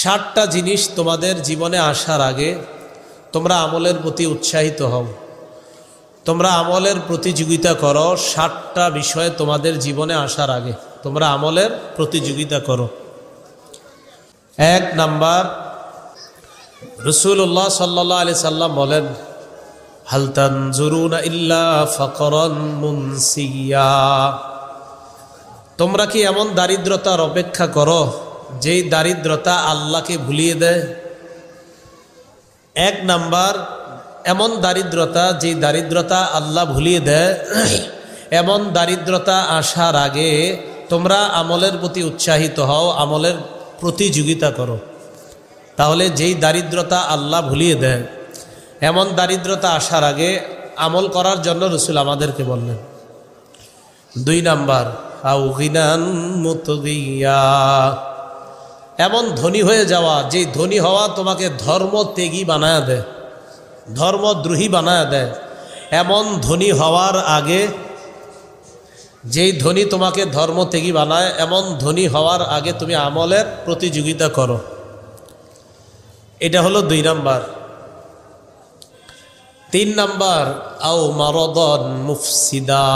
7টা জিনিস তোমাদের জীবনে আসার আগে তোমরা আমলের প্রতি উৎসাহিত হও, তোমরা আমলের প্রতিযোগিতা করো। 7টা বিষয় তোমাদের জীবনে আসার আগে তোমরা আমলের প্রতিযোগিতা করো। 1 নাম্বার, রাসূলুল্লাহ সাল্লাল্লাহু আলাইহি সাল্লাম বলেন, হাল তানজুরুনা ইল্লা ফাকরান মুনসিয়া। তোমরা কি এমন দারিদ্রতার অপেক্ষা করো যেই দারিদ্রতা আল্লাহকে ভুলিয়ে দেয়? 1 নাম্বার, এমন দারিদ্রতা যেই দারিদ্রতা আল্লাহ ভুলিয়ে দেয়, এমন দারিদ্রতা আসার আগে তোমরা আমলের প্রতি উৎসাহিত হও, আমলের প্রতিযোগিতা করো। তাহলে যেই দারিদ্রতা আল্লাহ ভুলিয়ে দেয় এমন দারিদ্রতা আসার আগে আমল করার জন্য রাসূল আমাদেরকে বললেন। 2 নাম্বার, আও গিনান মুতগিয়া, এমন ধনী হয়ে যাওয়া যেই ধনী হওয়া তোমাকে ধর্ম ত্যাগী বানায় দেয়, ধর্মদ্রোহী বানায় দেয়। এমন ধনী হওয়ার আগে, যেই ধনী তোমাকে ধর্ম ত্যাগী বানায়, এমন ধনী হওয়ার আগে তুমি আমলের প্রতিযোগিতা করো। এটা হলো 2 নাম্বার। 3 নাম্বার, আও মারাদান মুফসিদা,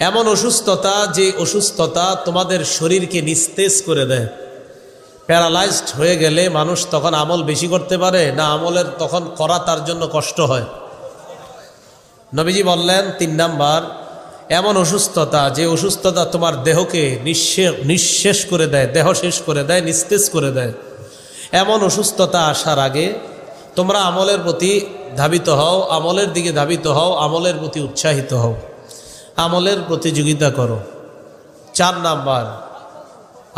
এমন অসুস্থতা যে অসুস্থতা তোমাদের শরীরকে নিস্তেজ করে দেয়। প্যারালাইজড হয়ে গেলে মানুষ তখন আমল বেশি করতে পারে না, আমলের তখন করা তার জন্য কষ্ট হয়। নবীজি বললেন 3 নাম্বার, এমন অসুস্থতা যে অসুস্থতা তোমার দেহকে নিঃশেষ করে দেয়, দেহ শেষ করে দেয়, নিস্তেজ করে দেয়। এমন অসুস্থতা আসার আগে তোমরা আমলের প্রতি ধাবিত হও, আমলের দিকে ধাবিত হও, আমলের প্রতি উৎসাহিত হও, আমলের প্রতিযোগিতা করো। 4 নাম্বার,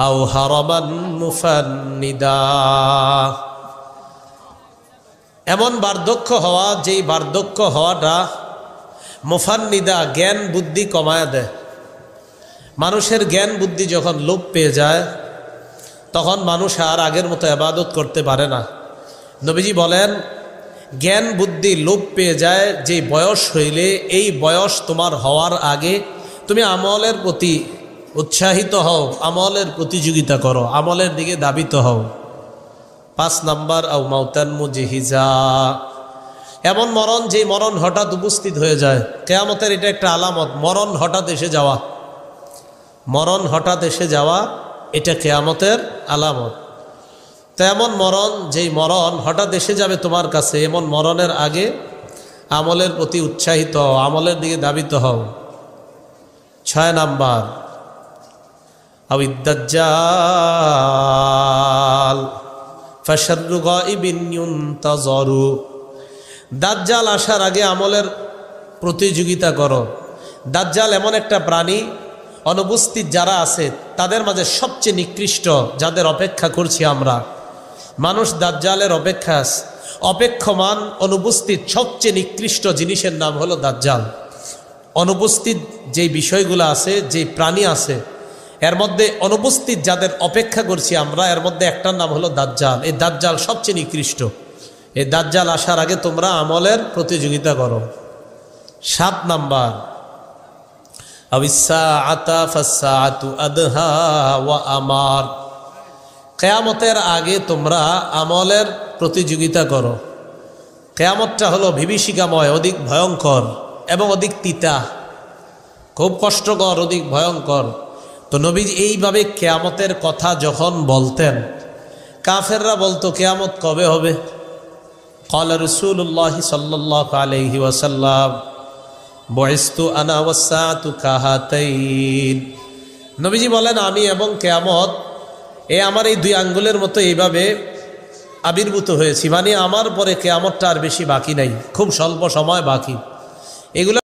আও হারামান মুফান্নিদা, এমন বার্ধক্য হওয়া যেই বার্ধক্য হওয়াটা মুফান্নিদা, জ্ঞান বুদ্ধি কমায় দেয়। মানুষের জ্ঞান বুদ্ধি যখন লোপ পেয়ে যায় তখন মানুষ আর আগের মতো ইবাদত করতে পারে না। নবীজি বলেন, জ্ঞান বুদ্ধি লোপ পেয়ে যায় যে বয়স হইলে, এই বয়স তোমার হওয়ার আগে তুমি আমলের প্রতি উৎসাহিত হও, আমলের প্রতিযোগিতা করো, আমলের দিকে ধাবিত হও। 5 নাম্বার, আও মাউতান মুজহিজা, এমন মরণ যে মরণ হঠাৎ উপস্থিত হয়ে যায়। কিয়ামতের এটা একটা আলামত, মরণ হঠাৎ এসে যাওয়া, মরণ হঠাৎ এসে যাওয়া এটা কিয়ামতের আলামত। তো এমন মরণ যেই মরণ হঠাৎ এসে যাবে তোমার কাছে, এমন মরণের আগে আমলের প্রতি উৎসাহিত হও, আমলের দিকে ধাবিত হও। 6 নাম্বার, আবিদ দাজ্জাল ফাশাররু গায়বিন ইউনতাযারু, দাজ্জাল আসার আগে আমলের প্রতিযোগিতা করো। দাজ্জাল এমন একটা প্রাণী, অনুপস্থিত যারা আছে তাদের মাঝে সবচেয়ে নিকৃষ্ট, যাদের অপেক্ষা করছি আমরা। মানুষ দাজ্জালের অপেক্ষমান অনুপস্থিত সবচেয়ে নিকৃষ্ট জিনিসের নাম হলো দাজ্জাল। অনুপস্থিত যেই বিষয়গুলো আছে, যেই প্রাণী আছে, এর মধ্যে অনুপস্থিত যাদের অপেক্ষা করছি আমরা, এর মধ্যে একটার নাম হলো দাজ্জাল। এই দাজ্জাল সবচেয়ে নিকৃষ্ট। এই দাজ্জাল আসার আগে তোমরা আমলের প্রতিযোগিতা করো। 7 নাম্বার, আবিসসাআতা ফাসসাআতু আদহা ওয়া আমার, কিয়ামতের আগে তোমরা আমলের প্রতিযোগিতা করো। কিয়ামতটা হলো বিভীষিকাময়, অধিক ভয়ঙ্কর এবং অধিক তিতা, খুব কষ্টকর, অধিক ভয়ঙ্কর। তো নবীজি এইভাবে কিয়ামতের কথা যখন বলতেন, কাফেররা বলতো কিয়ামত কবে হবে? ক্বালা রাসূলুল্লাহ সাল্লাল্লাহু আলাইহি ওয়াসাল্লাম, বুইসতু আনা ওয়াসসাআতু কাহাতাইন, নবীজি বলেন, আমি এবং কিয়ামত আমার এই 2 আঙ্গুলের মতো এইভাবে আবির্ভূত হয়েছি। মানে আমার পরে কিয়ামতটা আর বেশি বাকি নাই, খুব স্বল্প সময় বাকি। এগুলো